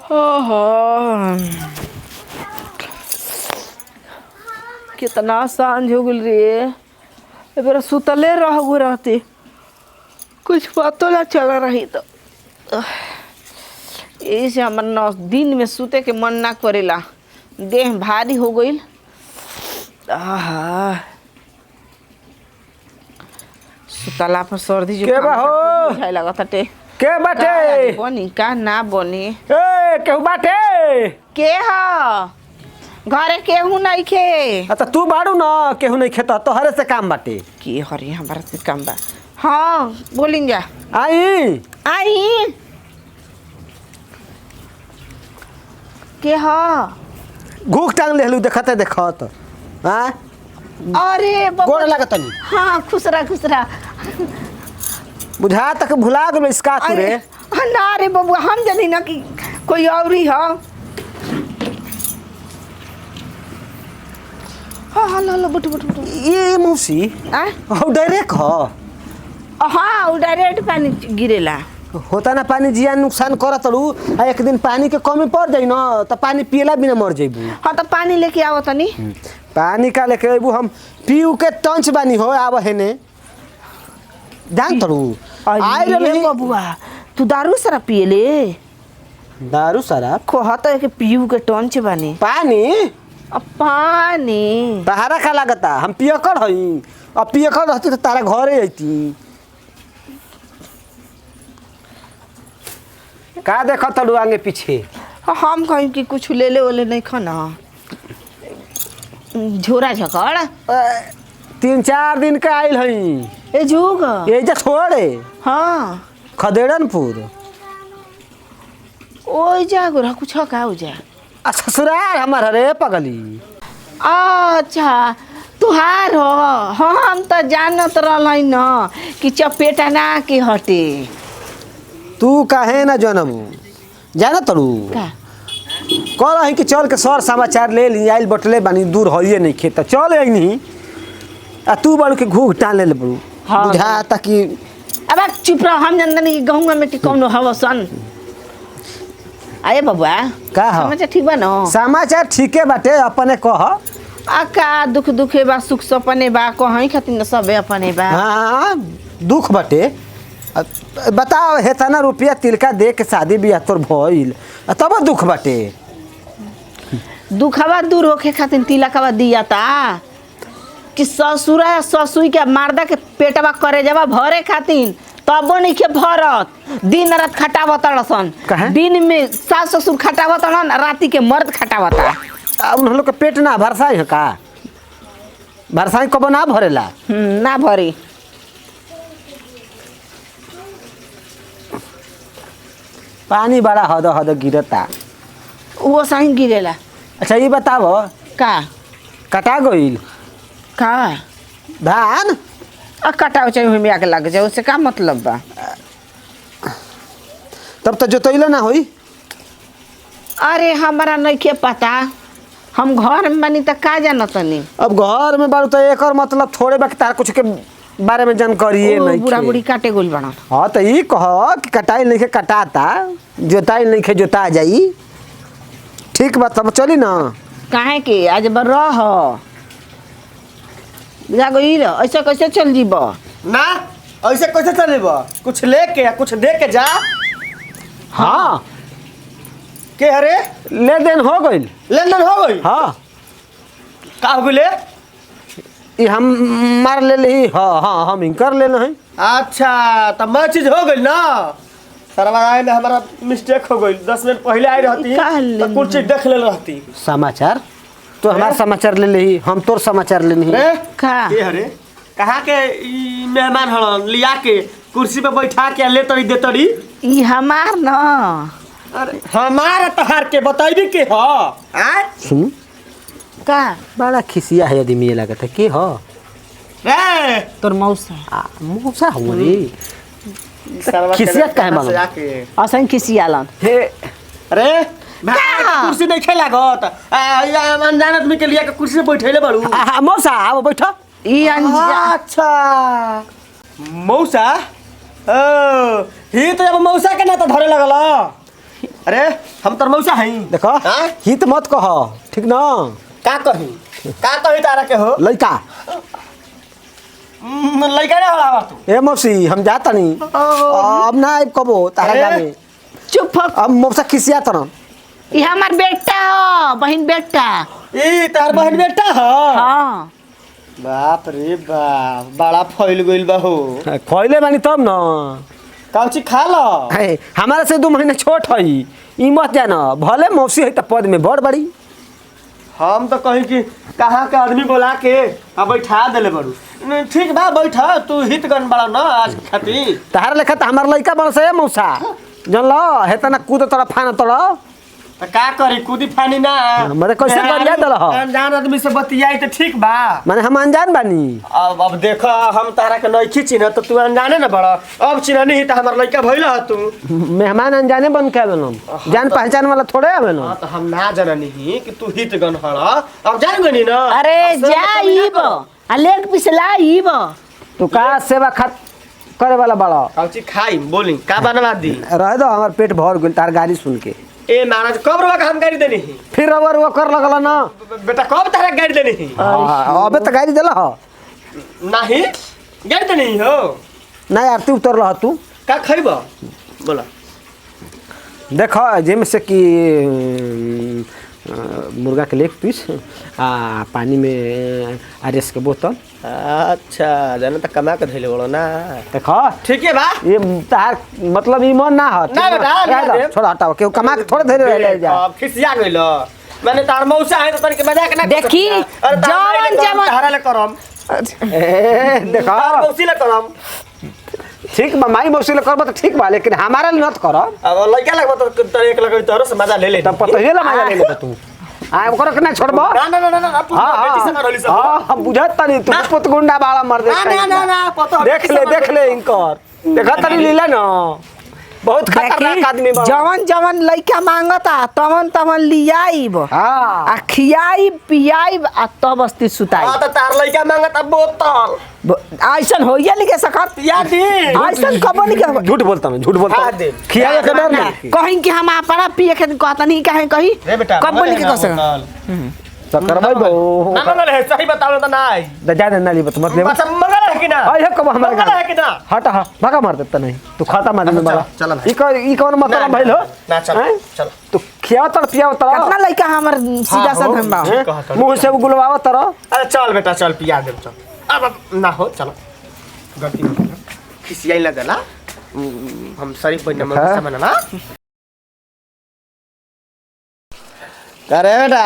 हाँ कितना सांझ हो गल रे। बेरा सुतले रह गो रहते कुछ पतो ना चल रही तो ऐसे हमार दिन में सुते के मन ना करेला। देह भारी हो गई। सुतला पर सर्दी जो बुझाए लागत हटे। के बाटे बनी का ना बनी ए केहू बाटे के ह घरे केहू नहीं खे। अच्छा तू बाड़ू ना केहू नहीं खेता तोहरे से काम बाटे के हरे हमारा से काम बा। हाँ बोलिन जा आई आई के ह घूक टांग लेलू देखते देखत हां अरे गोड़ लागत नहीं। हाँ खुसरा खुसरा बुझा तक भुला गलो इसका तू रे। ना रे बबुआ हम जनी ना कि कोई और ही हो। हाँ लो बुट बुट बुट ये मौसी हो डायरेक्ट हो। हाँ वो डायरेक्ट पानी गिरेला होता ना पानी जिया नुकसान करत तड़ू एक दिन पानी के कमी पड़ जाई ना तो पानी पियला बिना मर जाइबू। हाँ तो पानी लेके आओ तनी पानी का लेके अबू हम पीऊ के टंच बानी हो आव हेने जान तड़ू आई रे बबुआ तू दारू सारा पियले। दारू शराब कहत है कि पीऊ के टंच बानी पानी पानी तहारा का लागता हम पियकर हई अब पियकर रहती तो तारा घरे अइती का देखत तड़ू आगे पीछे। हम कहीं कि कुछ ले ले ओले नहीं खाना झोरा झकड़ 3-4 दिन का आइल हई ए जुग ये जा छोड़े हाँ खदेड़नपुर ओ जा गोरा कुछ का हो जा। ससुराल हमार रे पगली। अच्छा तुहार हो हम तो जानत रहल न कि चपेटा ना के हटे। तू काहे ना जनम जाना तड़ू का कह रही कि चल के सर समाचार ले ली आइल बटले बानी दूर होइए नहीं खेत चल नहीं आ तू बड़ू के घूघ टान ले बड़ू। हाँ बुझा ताकि अब चुप रह हम जननी गहुआ में टिकौनो हवसन। आए बबुआ का हो समाचार ठीक बा न। समाचार ठीके बाटे अपने कह आ का दुख दुखे बा सुख सपने बा कहीं खातिर सबे अपने बा। हाँ दुख बाटे बताओ हेतना रुपया तिलका दे के शादी बियाह तोर भइल तब दुख बाटे। दुखवा दूर होके खातिर तिलकवा दिया ता कि ससुरा ससुई के मारदा के पेटवा करे जावा भरे खातिर तबो नहीं के भरत दिन रात खटावत रसन। दिन में सास ससुर खटावत रहन राती के मर्द खटावता। उन लोग के पेट ना भरसाई है का भरसाई कबो ना भरेला ना भरी पानी बड़ा हद हद गिरता वो सही गिरेला। अच्छा ये बताओ का कटा गइल का धान आ कटाव चाहिए में आके लग जाए उससे का मतलब बा। तब तो जोतैला ना होई। अरे हमारा नहीं के पता हम घर में बनी तो का जानत नहीं। अब घर में बारू तो एकर मतलब थोड़े बाकी तार कुछ के बारे में जानकारी नहीं बूढ़ा बूढ़ी काटे गोल बना। हाँ तो ये कह कि कटाई नहीं के कटाता जोताई नहीं के जोता जाई ठीक बात तब चली ना काहे के आज बर रह जागो ऐसा कैसे चल जीब ना ऐसे कैसे चलेब कुछ लेके कुछ दे के जा। हाँ के अरे लेन देन हो गई लेन देन हो गई। हाँ का हो गई ये हम मार ले ली। हाँ हाँ हम इनकर ले हैं। अच्छा तो मैं चीज हो गई ना सरवा आए में हमारा मिस्टेक हो गई 10 मिनट पहले आई रहती तो कुछ चीज देख ले रहती। समाचार तो हमारा समाचार ले ली हम तोर समाचार ले नहीं का के हरे कहाँ के मेहमान हड़न लिया के कुर्सी पे बैठा के ले तड़ी दे तड़ी ई हमार न। अरे हमारा तहार के बताइबी के ह आ सुन का बड़ा खिसिया है आदमी लगत है के ह रे तोर मौसा मौसा हो रे खिसिया काहे मांग असन खिसियालन हे अरे कुर्सी नहीं खेला गत अनजानत में के लिए कुर्सी पे बैठेले बड़ू मौसा आओ बैठो ई अच्छा मौसा ओ ही तो जब मौसा के ना तो धरे लगल अरे हम तर मौसा हई देखो हाँ? हित मत कह ठीक ना का कही तारा के हो लड़का लइका ना होला तू ए मौसी हम जाता नहीं अब ना आइब कबो तारा अरे। गाँव में चुप हो अब मौसा खिसिया तरह ये हमार बेटा हो बहन बेटा ई तार बहन बेटा ह हाँ बाप रे बाप बड़ा फैल गइल बा हो खैले बानी तब न काउची खा ल है, हमारा से 2 महीना छोट है ई मत जाना भले मौसी है त पद में बड़ बड़ी हम तो कहीं कि कहाँ के आदमी बोला के अब बैठा देले बड़ू ठीक बा बैठा तू हितगन बड़ा ना आज खातिर तहार लेखा त हमार लड़का बन से मौसा जन ल हेतना कूद तोरा फान तोरा तो का करी कूदी फानी ना मने कैसे गरिया देल ह? अनजान आदमी से बतियाई तो ठीक बा माने हम अनजान बानी अब देखो हम तारा के नहीं चिन्ह तो तू अनजाने ना बड़ा अब चिन्हनी तो हमार लड़का भइल ह तू मेहमान अनजाने बन के आवेलन जान पहचान वाला थोड़े आवेलन हाँ तो हम ना जाननी ही कि तू हितगन हड़ा अब जान गनी ना अरे अब सब जाइब बता। आ लेक पिछलाइब तू का सेवा खत करे वाला बड़ा काउची खाई बोली का बनवा दी रह दो हमार पेट भर गेल तार गाड़ी सुन के ए महाराज कब रुआ का हम गाड़ी देनी ही फिर रबर वो कर लगल ना बेटा कब तारा गाड़ी देनी ही अबे त गाड़ी देला ह नहीं गाड़ी देनी ही हो ना यार तू उतर रह तू का खइब बोला देख जेम से कि मुर्गा के लेग पीस आ पानी में आरएस के बोतल अच्छा जाने तो कमा के धइले बड़ो ना देख ठीक है बा ये तार मतलब ई मन ना ह ना बेटा, रह दो, ना छोड़ हटाओ केहू कमा के थोड़े धरे रह जा अब खिसिया गइल मैंने तार मौसा है तो तनिक मजाक ना देखी, जवन तारा ले करम ए देख तार मौसी ले करम ठीक बा माई मौसी ले करब त ठीक बा लेकिन हमारा ले नत कर अब लइका लगबो तो तारे एक लगे तोरो से मजा ले ले तब पता हेला माया ले ले तू आ ओकर के ना छोड़ब ना ना ना ना बेटी से करली सब हां हम बुझत तनी तू पुत गुंडा बाड़ा मर दे ना ना ना पता देख ले इनकर देखा तनी लीला ना बहुत खतरनाक आदमी बा जवन जवन लइका मांगता तवन तवन लियाइब हां आ खियाइब पियाइब आ तब अस्ति हां सुताइब तो तार लइका मांगत अब बोतल ऐसन होइए लिखे सकत याद दी ऐसन कबो नहीं के झूठ बोलता मैं झूठ बोलता हाँ, दे। खिया के डर नहीं कहीं कि हम अपना पिए के कहता नहीं कहीं कहीं रे बेटा कबो नहीं के कह सकत तो करबै बो ना मंगल है सही बताओ तो ना आई जा दे नाली बत मत ले अच्छा मंगल है कि ना आई है कब हमारे मंगल है कि ना हट हा भागा मार देता नहीं तू खाता मार दे बाबा चल भाई। ई कौन मतलब भइल हो ना चल हैं? चल तू खिया तर पिया तर कितना लइका हमर सीधा सा धंबा हाँ, कहता मुंह से गुलवावा तर अरे चल बेटा चल पिया दे चल अब ना हो चलो गलती हो गई खिसियाई लगला हम शरीफ बन नंबर हाँ। समझना अरे बेटा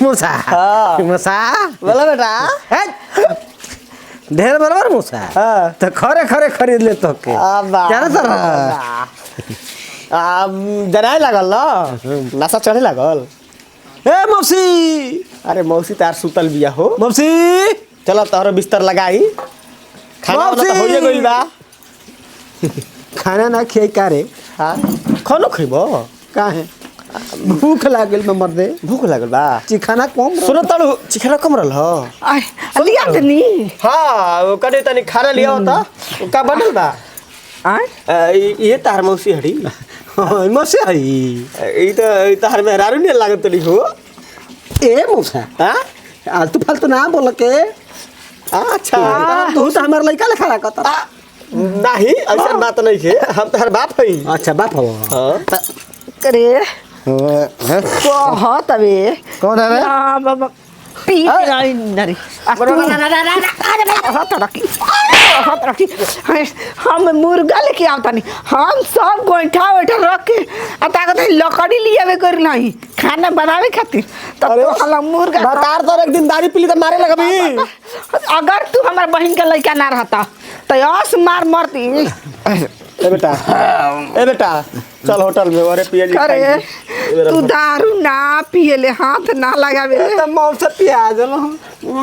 मुसा हाँ। मुसा बोला बेटा ढेर बराबर मुसा हाँ। तो खरे खरे खरीद ले तो के जाना तर जनाए लागल ना नशा चढ़े लागल ए मौसी अरे मौसी तार सुतल बिया हो मौसी चलो तोहरो बिस्तर लगाई खाना वाना तो मौसी! होइए गइल बा खाना ना खियाई का रे हां खानो खइबो का है भूख लागल में मर दे भूख लागल बा चिखाना कम सुनो तड़ू चिकना कम रहल हो आई लिया तनी हाँ वो कने तनी खाना लिया होता वो का बनल बा आई ये तार मौसी हड़ी मौसी आई ई तो तार में रारू नहीं लागत तनी हो ए मौसा हां आलतू फालतू ना बोल के अच्छा तू तो हमार लड़का लेखा रखत नहीं ऐसा बात नहीं है हम तार बाप हई अच्छा बाप हो हां करे बहुत अबे कौन है रे हां बाबा पी नहीं नरी हाथ रखी हम मुर्गा लेके आवता नहीं हम सब गोइठा वैठा रख के ताकत लकड़ी लिए कर नहीं खाना बनावे खातिर तब तो हला मुर्गा बतार तो एक दिन दारू पीली तो मारे लगबी अगर तू हमार बहन के लड़का ना रहता तो यस मार मरती ए बेटा चल होटल में अरे पिए करे तू दारू ना पिएले हाथ ना लगावे तो मौसा पिया देलो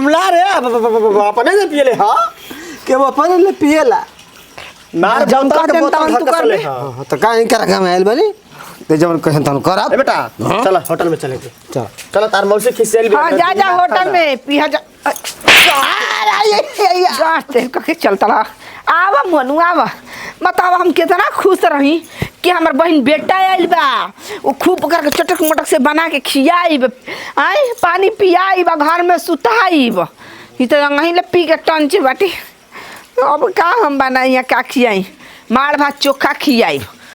ला रे अपने से पिए ले हां के वो अपन ले पिएला मार जनता के जनता बोतल तू ढक कर ले ले। हां तो का इनका रखा महल बनी ते जवन कहन तन कर ए बेटा चल होटल में चले चल चल तार मौसी खिसेल भी हाँ जा जा होटल में पिया जा गाते कके चलता रहा आवा मनु आवा बतावा हम कितना खुश रही कि हमार बहन बेटा आइल बा। वो खूब करके चटक मटक से बना के खियाइब, आई पानी पियाइब, घर में सुताइब। ई तो यहीं ले पी के टंच बाटी। अब का हम बनाई का खियाई, माड़ भात चोखा खियाई।